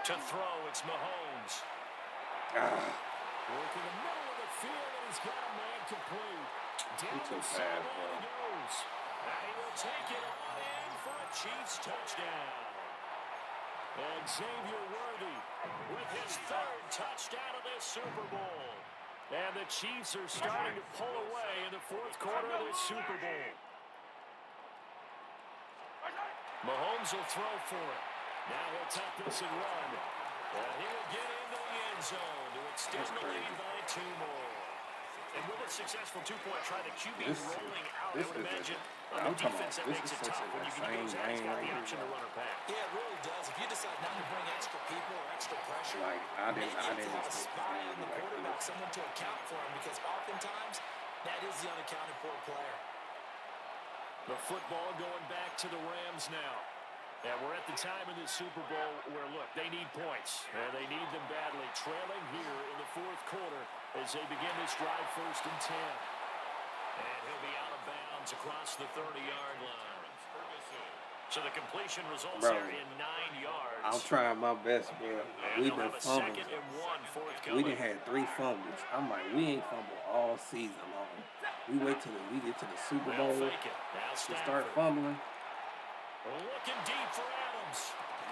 To throw, it's Mahomes. Work in the middle of the field, and he's got a man complete. Down He the took sideline bad, bro. he goes. And he will take it on in for a Chiefs touchdown. And Xavier Worthy with his 3rd touchdown of this Super Bowl. And the Chiefs are starting to pull away in the 4th quarter of this Super Bowl. Mahomes will throw for it. Now he'll take this and run. And he will get into the end zone to extend the lead by 2 more. And with a successful 2-point try, the QB rolling out, I would imagine, on the defense that makes it tough when you can use that. He's got the option to run or pass. Yeah, it really does. If you decide not to bring extra people or extra pressure, Like, I didn't have a expect spy on the like quarterback, this. someone to account for him, because oftentimes that is the unaccounted for player. The football going back to the Rams now. And we're at the time in this Super Bowl where, look, they need points. And they need them badly. Trailing here in the 4th quarter as they begin this drive 1st and 10. And he'll be out of bounds across the 30-yard line. So the completion results Bro, here in 9 yards. I'm trying my best, bro. And We've they'll been have a fumbling. 2nd and 1 forthcoming. We done had 3 fumbles. I'm like, we ain't fumbled all season long. We wait till we get to the Super They'll Bowl fake it. Now to Stafford. start fumbling. Looking deep for Adams.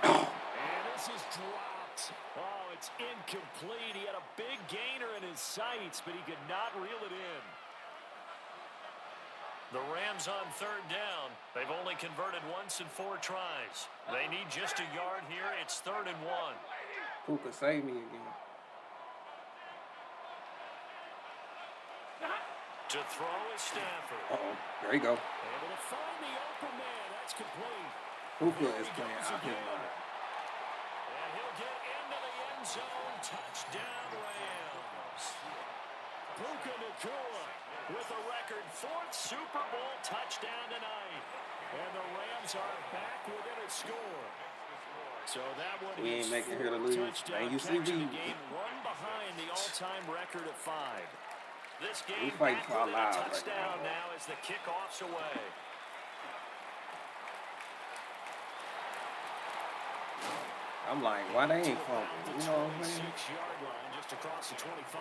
And this is dropped. Oh, it's incomplete. He had a big gainer in his sights, but he could not reel it in. The Rams on 3rd down. They've only converted once in 4 tries. They need just a yard here. It's 3rd and 1. Who could save me again? To throw is Stafford. Uh-oh. There you go. Able to find the open man. That's complete. Puka is playing out his mind. And he'll get into the end zone. Touchdown, Rams. Puka Nacua with a record 4th Super Bowl touchdown tonight. And the Rams are back within a score. So that one We is ain't making here to 4th lose. touchdown Man, you see catch in we- the game, 1 behind the all-time record of 5. This game fighting back for our within a lives right touchdown now. now as the kickoff's away. I'm like, why they ain't fumbling? You know what I'm saying? 6-yard line just across the 25.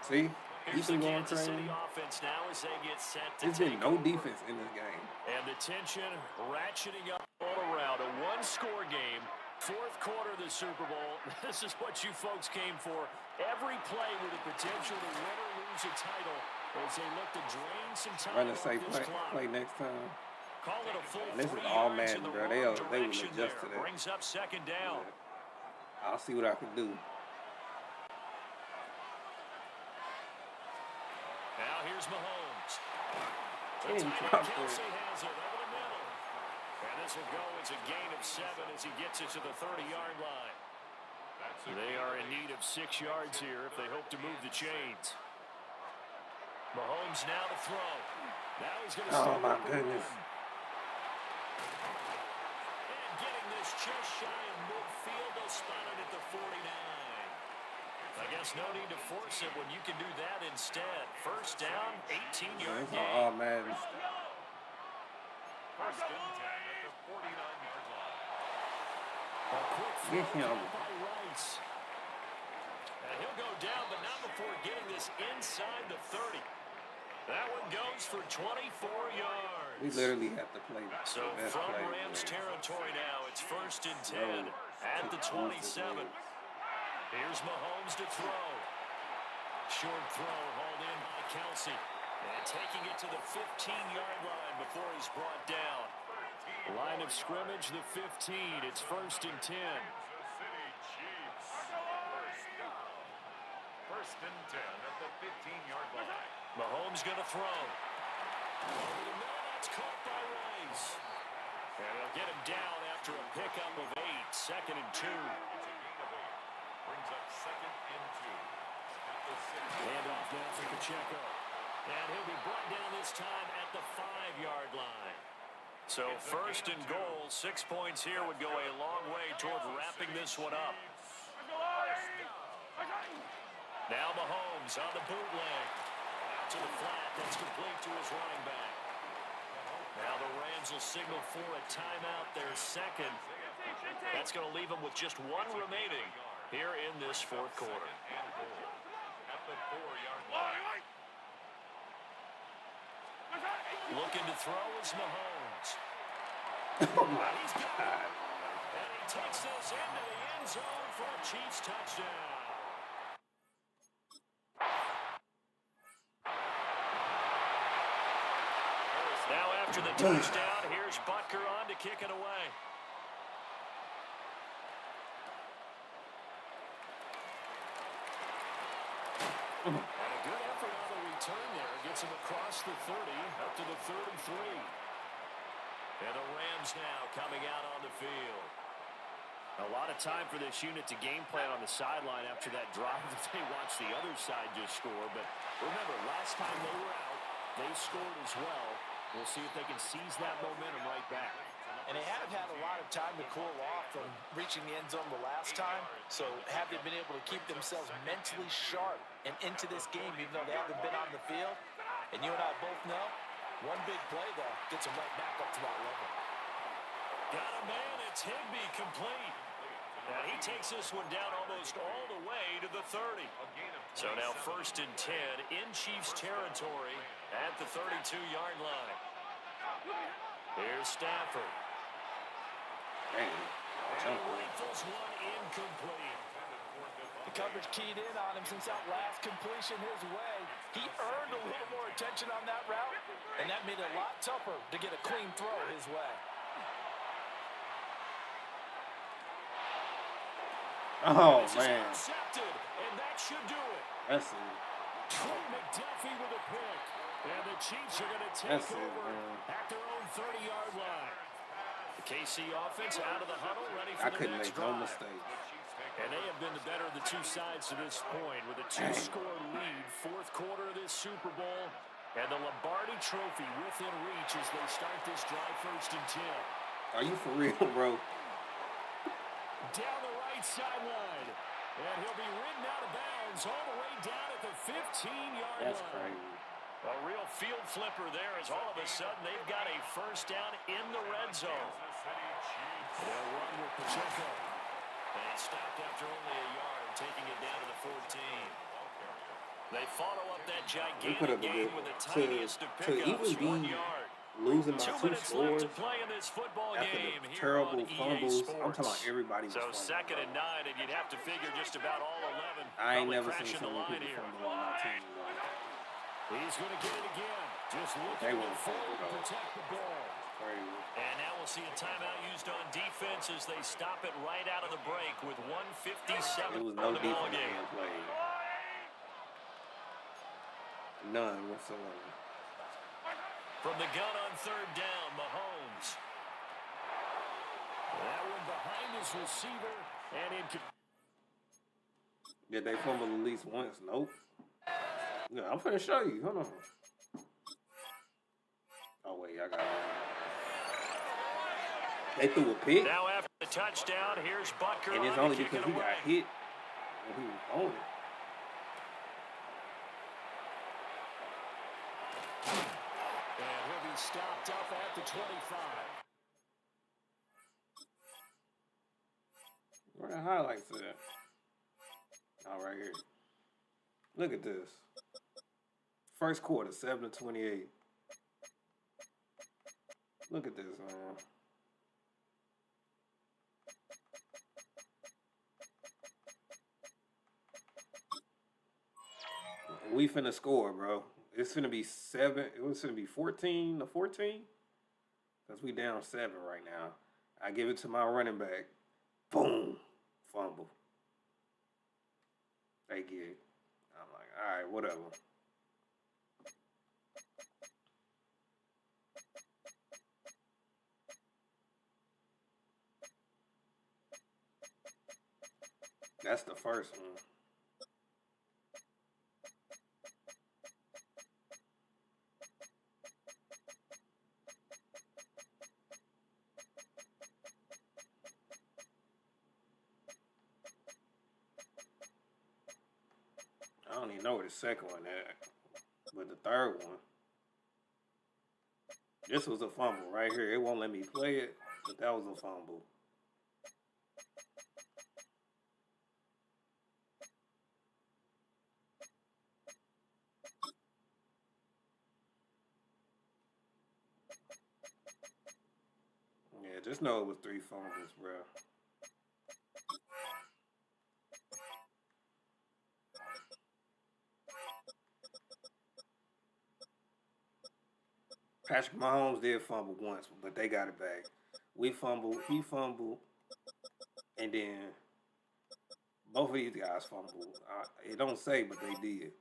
See? Here's the Ethan going Kansas City crazy. offense now as they get set to There's take been no over. defense in this game. And the tension ratcheting up all around. A 1-score game. 4th quarter of the Super Bowl. This is what you folks came for. Every play with the potential to win or lose a title as they look to drain some time Run a off safe this play, clock. play next time. Call it a full And this is 3 all yards in Madden, the bro. wrong They will direction adjust there. to that. Brings up 2nd down. I'll see what I can do. Now here's Mahomes. The Hey, tight end drop Kelsey it. has it over the middle. And this will go as a gain of 7 as he gets it to the 30-yard line. They are in need of 6 yards here if they hope to move the chains. Mahomes now to throw. Now he's going to Oh, start my with the goodness. run. It's just shy of midfield. They'll spot it at the 49. I guess no need to force it when you can do that instead. First down, 18-yard gain. All-Madden. First and 10 at the 49-yard line. A quick Get throw him. by Rice. And he'll go down, but not before getting this inside the 30. That one goes for 24 yards. We literally have to play. So from Rams territory now, it's first and 10 at the 27. Here's Mahomes to throw. Short throw hauled in by Kelsey. And taking it to the 15-yard line before he's brought down. Line of scrimmage, the 15. It's first and 10. First and 10 at the 15-yard line. Mahomes going to throw. That's caught by Rice. And they'll get him down after a pickup of 8. Second and 2. Brings up second and 2. At the 6. Handoff now for Pacheco. And he'll be brought down this time at the 5-yard line. So first and goal, 6 points here would go a long way toward wrapping this one up. Now Mahomes on the bootleg. Out to the flat. That's complete to his running back. Now the Rams will signal for a timeout, their second. That's going to leave them with just one remaining here in this fourth quarter. At the 4-yard line. Looking to throw is Mahomes. He's got it. And he takes this into the end zone for a Chiefs touchdown. Now after the touchdown, here's Butker on to kick it away. And a good effort on the return there. Gets him across the 30, up to the 33. And the Rams now coming out on the field. A lot of time for this unit to game plan on the sideline after that drive that they watched the other side just score. But remember, last time they were out, they scored as well. We'll see if they can seize that momentum right back. And they have had a lot of time to cool off from reaching the end zone the last time. So have they been able to keep themselves mentally sharp and into this game, even though they haven't been on the field? And you and I both know, one big play, though, gets them right back up to that level. Got a man, it's Higbee complete. And he takes this one down almost all the way to the 30. So now first and 10 in Chiefs territory at the 32-yard line. Here's Stafford. And rifles one incomplete. The coverage keyed in on him since that last completion his way. He earned a little more attention on that route, and that made it a lot tougher to get a clean throw his way. Oh, This is man. intercepted, and that should do it. That's it. Trey McDuffie with a pick. And the Chiefs are going to take That's it, over man. at their own 30-yard line. The KC offense out of the huddle, ready I for the couldn't next make no drive. mistake. And they have been the better of the two sides to this point with a 2-score lead, fourth quarter of this Super Bowl. And the Lombardi Trophy within reach as they start this drive first and 10. Are you for real, bro? Down the right sideline. And he'll be ridden out of bounds all the way down at the 15-yard line. That's crazy. A real field flipper there as all of a sudden they've got a first down in the red zone. They'll run with Pacheco. And he stopped after only a yard, taking it down to the 14. They follow up that gigantic gain with the tiniest of pickups, 1 yard. Losing by 2 2 minutes left scores to play in this football after game the here terrible on EA fumbles. Sports. I'm talking about everybody was So fumbling. second and 9, and you'd have to figure just about all 11. I ain't probably never seen crashing so the many line people here. fumble on my team. He's going to get it again. Just They looking to won't forward fumble, to though. protect the ball. Crazy. And now we'll see a timeout used on defense as they stop it right out of the break with 1:57 There was on no the ball defense game. being played. None whatsoever. From the gun on third down, Mahomes. That one behind his receiver and in. Did they fumble at least once? Nope. Yeah, I'm finna show you. Hold on. Oh, wait, I got it. They threw a pick? Now after the touchdown. Here's Butker And it's on only to kick because it he got away. hit when he was on it. And he'll be stopped up at the 25. Where the highlights at? Oh, right here. Look at this. First quarter, 7-28. Look at this, man. We finna score, bro. It's finna be 7. It was finna be 14-14. Because we down 7 right now. I give it to my running back. Boom. Fumble. They get it. I'm like, all right, whatever. That's the first one. I don't even know where the second one at. But the third one. This was a fumble right here. It won't let me play it, but that was a fumble. Yeah, just know it was 3 fumbles, bro. Patrick Mahomes did fumble once, but they got it back. We fumbled, he fumbled, and then both of these guys fumbled. It don't say, but they did.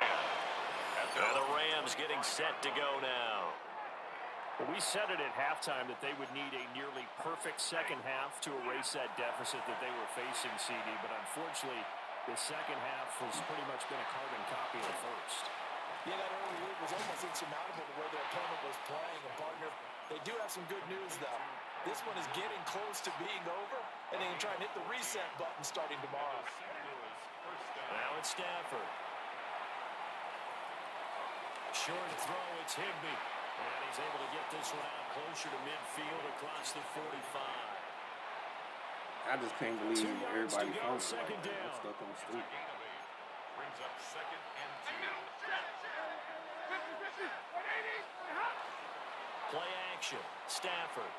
And the Rams getting set to go now. Well, we said it at halftime that they would need a nearly perfect second half to erase that deficit that they were facing, CD. But unfortunately, the second half has pretty much been a carbon copy of the first. Yeah, that early lead was almost insurmountable the way their opponent was playing. And, partner, they do have some good news, though. This one is getting close to being over, and they can try and hit the reset button starting tomorrow. Now it's Stafford. Short throw, it's Higbee. And he's able to get this one out closer to midfield across the 45. I just can't believe everybody fumbled. Second down. I'm stuck on the street. Brings up 2nd and 2. Play action. Stafford.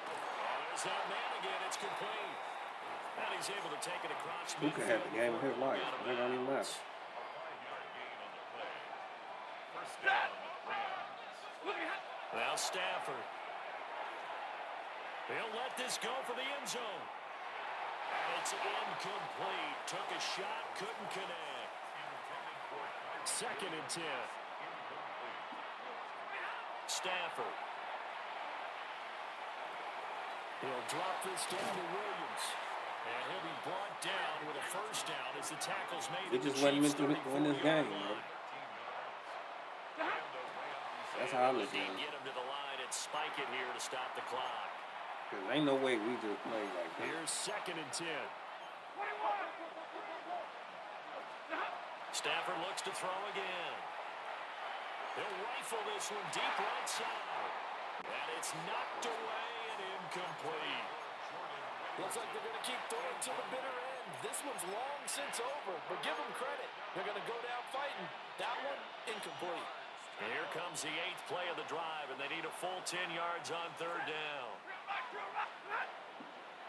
There's that man again. It's complete. And he's able to take it across Who could have the game of his life? They don't even matter. A 5-yard gain on the play. First down, Rams. Now Stafford. He'll let this go for the end zone. And it's incomplete. Took a shot, couldn't connect. 2nd and 10. Stafford. He'll drop this down to Williams. And he'll be brought down with a first down as the tackle's made. He just wasn't meant to win this game, bro. That's how I look at it. Get him to the line and spike it here to stop the clock. Because ain't no way we just play like that. Here's 2nd and 10. Stafford looks to throw again. He'll rifle this one deep right side. And it's knocked away and incomplete. Looks like they're going to keep throwing to the bitter end. This one's long since over, but give them credit. They're going to go down fighting. That one, incomplete. Here comes the 8th play of the drive, and they need a full 10 yards on 3rd down.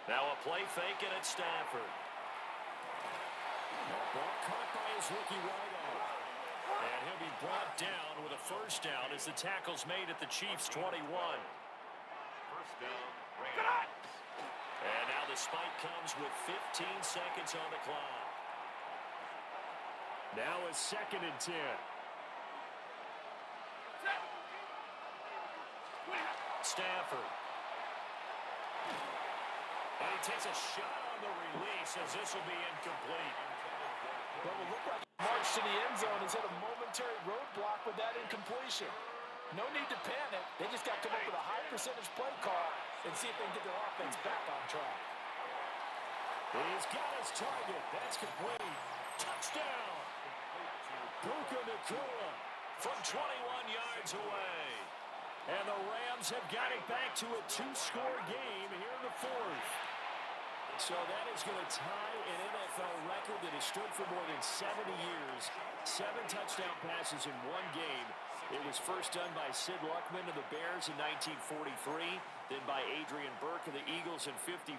Now a play fake, and it's Stafford. Ball caught by his rookie wideout. And he'll be brought down with a first down as the tackle's made at the Chiefs' 21. First down, Rams. And now the spike comes with 15 seconds on the clock. Now a 2nd and 10. Stafford. And he takes a shot on the release as this will be incomplete. Well, it looked like he marched to the end zone. He's hit a momentary roadblock with that incompletion. No need to panic. They just got to come up with a high percentage play call and see if they can get their offense back on track. He's got his target. That's complete. Touchdown. Puka Nacua from 21 yards away. And the Rams have got it back to a 2-score game here in the fourth. So that is going to tie an NFL record that has stood for more than 70 years. 7 touchdown passes in one game. It was first done by Sid Luckman of the Bears in 1943, then by Adrian Burke of the Eagles in 54,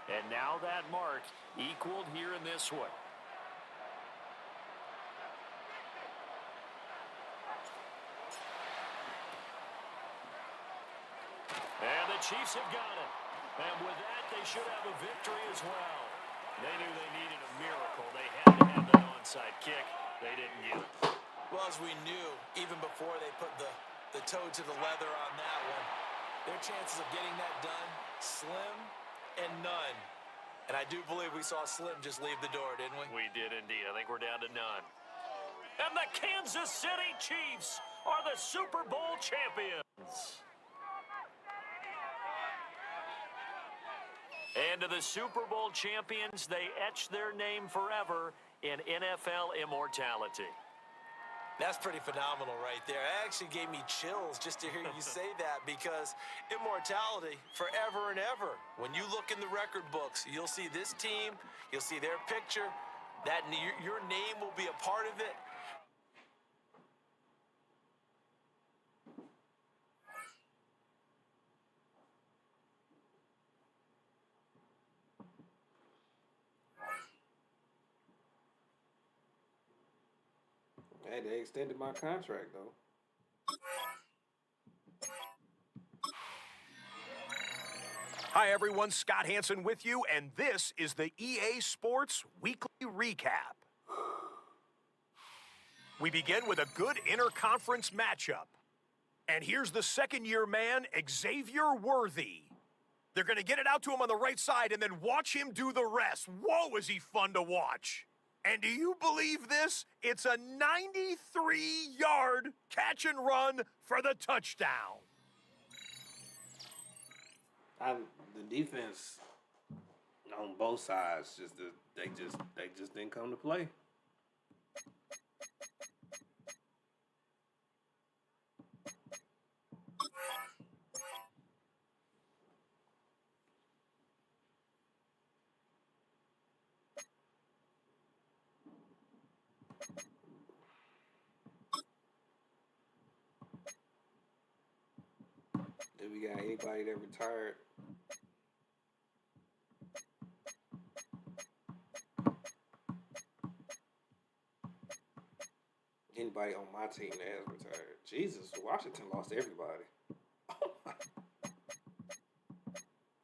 and now that mark equaled here in this one. And the Chiefs have got it. And with that, they should have a victory as well. They knew they needed a miracle. They had to have that onside kick. They didn't get it. Well, as we knew, even before they put the toe to the leather on that one, their chances of getting that done, slim and none. And I do believe we saw Slim just leave the door, didn't we? We did indeed. I think we're down to none. And the Kansas City Chiefs are the Super Bowl champions. And to the Super Bowl champions, they etch their name forever in NFL immortality. That's pretty phenomenal right there. It actually gave me chills just to hear you say that, because immortality forever and ever. When you look in the record books, you'll see this team, you'll see their picture, that your name will be a part of it. Hey, they extended my contract, though. Hi, everyone. Scott Hansen with you, and this is the EA Sports Weekly Recap. We begin with a good interconference matchup. And here's the second-year man, Xavier Worthy. They're going to get it out to him on the right side and then watch him do the rest. Whoa, is he fun to watch. And do you believe this? It's a 93-yard catch and run for the touchdown. The defense on both sides they just didn't come to play. Did we got anybody that retired? Anybody on my team that has retired? Jesus, Washington lost everybody.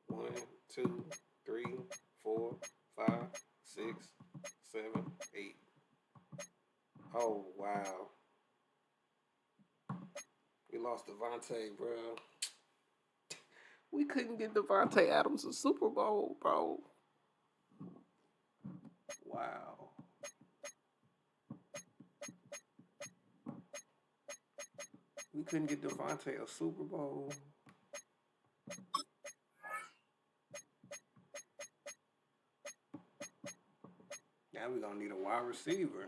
1, 2, 3, 4, 5, 6, 7, 8. Oh, wow. We lost Devontae, bro. We couldn't get Devontae Adams a Super Bowl, bro. Wow. We couldn't get Devontae a Super Bowl. Now we're going to need a wide receiver.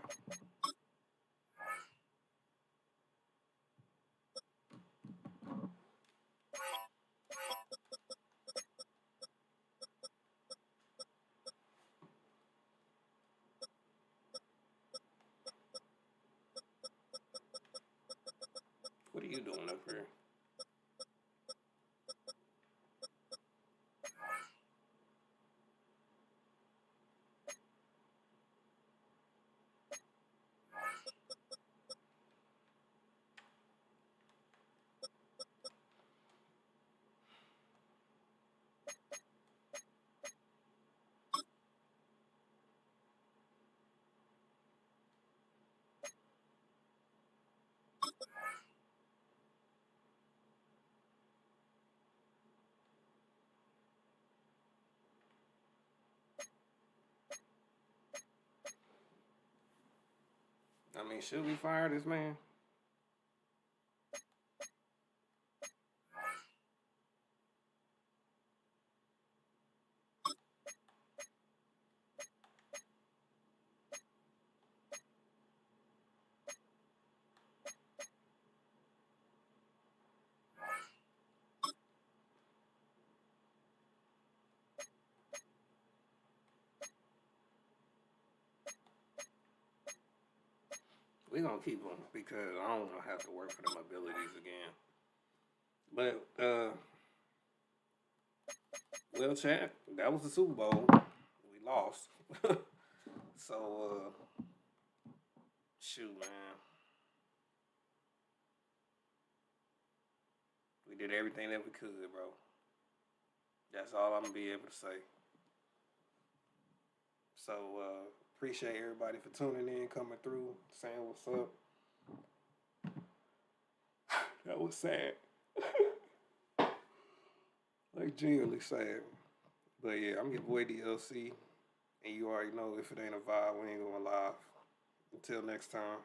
What are you doing up here? I mean, should we fire this man? we're going to keep them because I don't want to have to work for them abilities again. But, well, chat, that was the Super Bowl. We lost. So, shoot, man. We did everything that we could, bro. That's all I'm going to be able to say. So, appreciate everybody for tuning in, coming through, saying what's up. That was sad. Like, genuinely sad. But yeah, I'm your boy DLC. And you already know if it ain't a vibe, we ain't going live. Until next time.